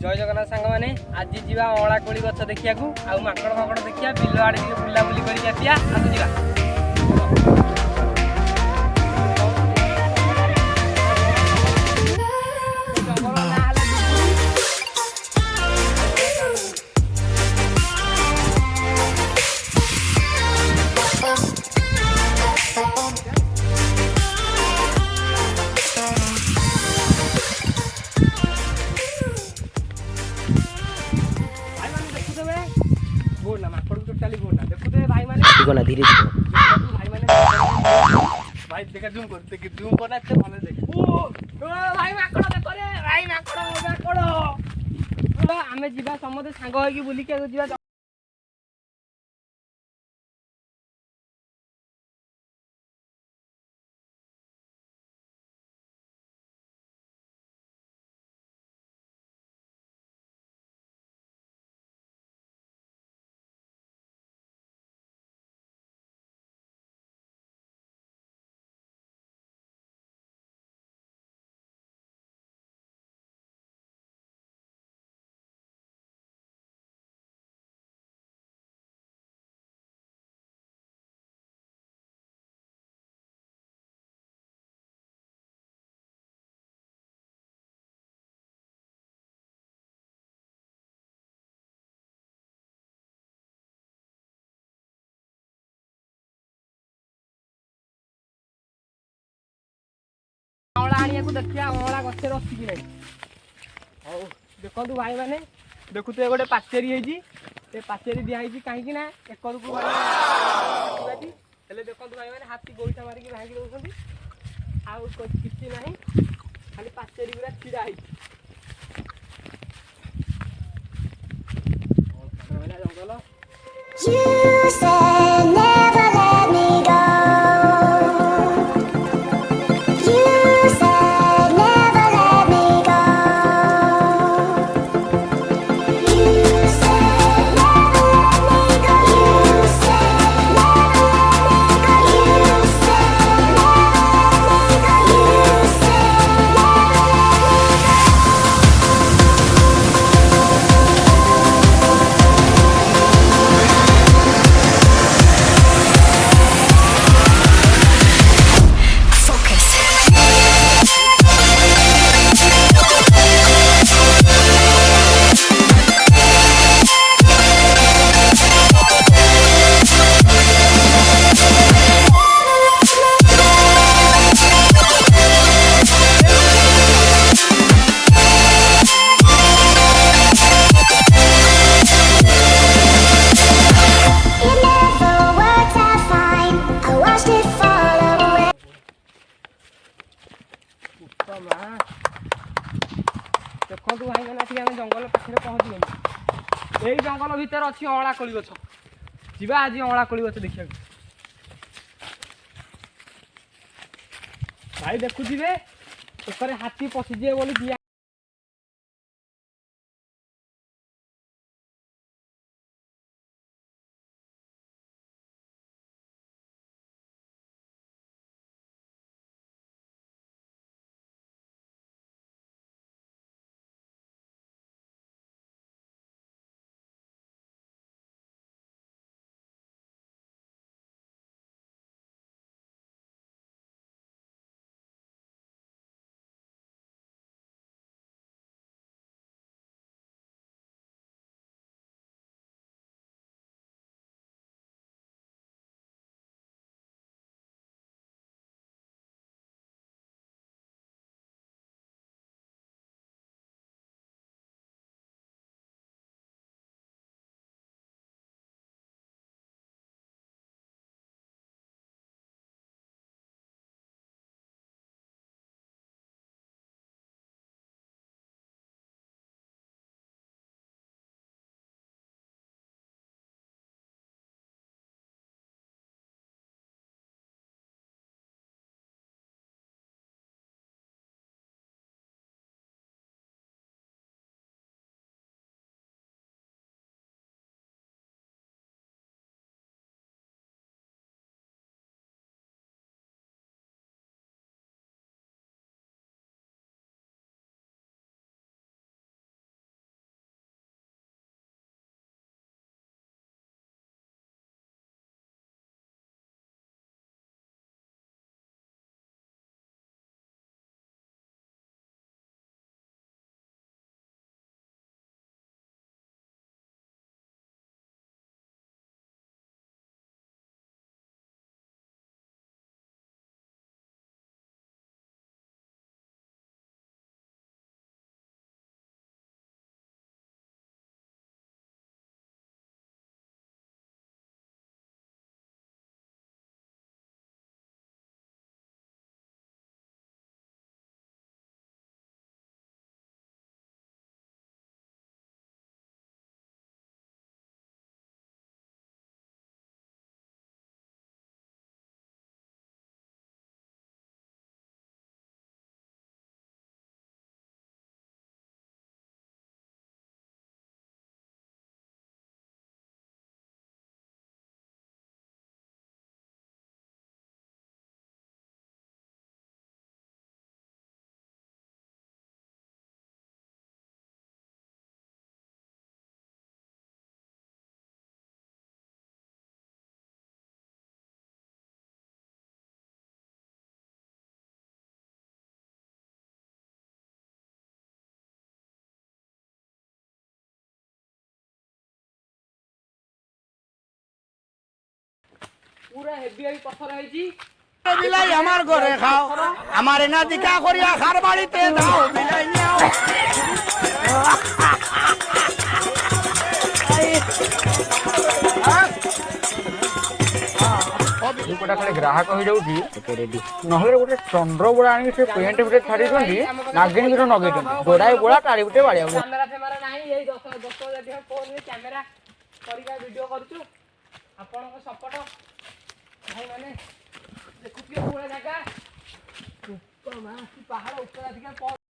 जय जगन्नाथ सांग मैंने आज जीवा अँला कोली गछ देखिया आउ माकड़ फाकड़ देखिया बिल आड़े बुलाबुली करके आसिया आसु जीवा। बोलना माकड़ को टोटली बोलना देखो तो भाई माने ठीक ना धीरे धीरे भाई माने भाई देखा जूम करना अच्छे भले देख ओ भाई माकड़ देखो रे भाई माकड़ आमे जीवा समते सांग होई बुली के जीवा। अँला आनिया को देखिया अँला गछे रखी कि नहीं हौ देखु भाई माने देखु तो गोटे पाचेरी है पाचेरी दिखाई कहीं ना एक को देखो भाई माने हाथी गोईठा मारिकी भांगी दौरान आउ किसी ना खाली पाचेरी गुरा छिड़ा जंगल You said never let me go. You said never let me go. You said never let me go. You said never let me go. You said never let me go. You said देखो भाई मैंने जंगल पाखे पहुँची गलु यही जंगल भितर अच्छी अँला कोली गछ जीवा आज अँला कोली गछ देखा भाई देखुए हाथी पशिजे बोली পুরা হেভি হেভি পথর হয়েছি বিলাই আমার ঘরে খাও আমার এনা দিকা করিয়া খার বাড়িতে দাও বিলাই নাও গোটা খালি ଗ୍ରାହକ ହେଇଯାଉଛି ନହେଲେ ଗୋଟେ ଚନ୍ଦ୍ର ବୋଳା ଆଣିକି ସେ ପେଣ୍ଟ ଭିତରେ ଛାଡିଛନ୍ତି ନାଗିନୀ ଭିତରେ ନଗେଇଛନ୍ତି ଗୋଡାଏ ବୋଳା ତାରି ଭିତରେ ବାଡିଆ କ୍ୟାମେରା ଫ୍ୟାମେରା ନାହିଁ ଏଇ 10 ଫୋନରେ କ୍ୟାମେରା କରିକା ଭିଡିଓ କରୁଛୁ ଆପଣଙ୍କ ସପୋର୍ଟ ଭାଇମାନେ ଦେଖୁଥିବେ ପୁରା ଜାଗା ପାହାଡ଼ ଉପରେ ଅଧିକା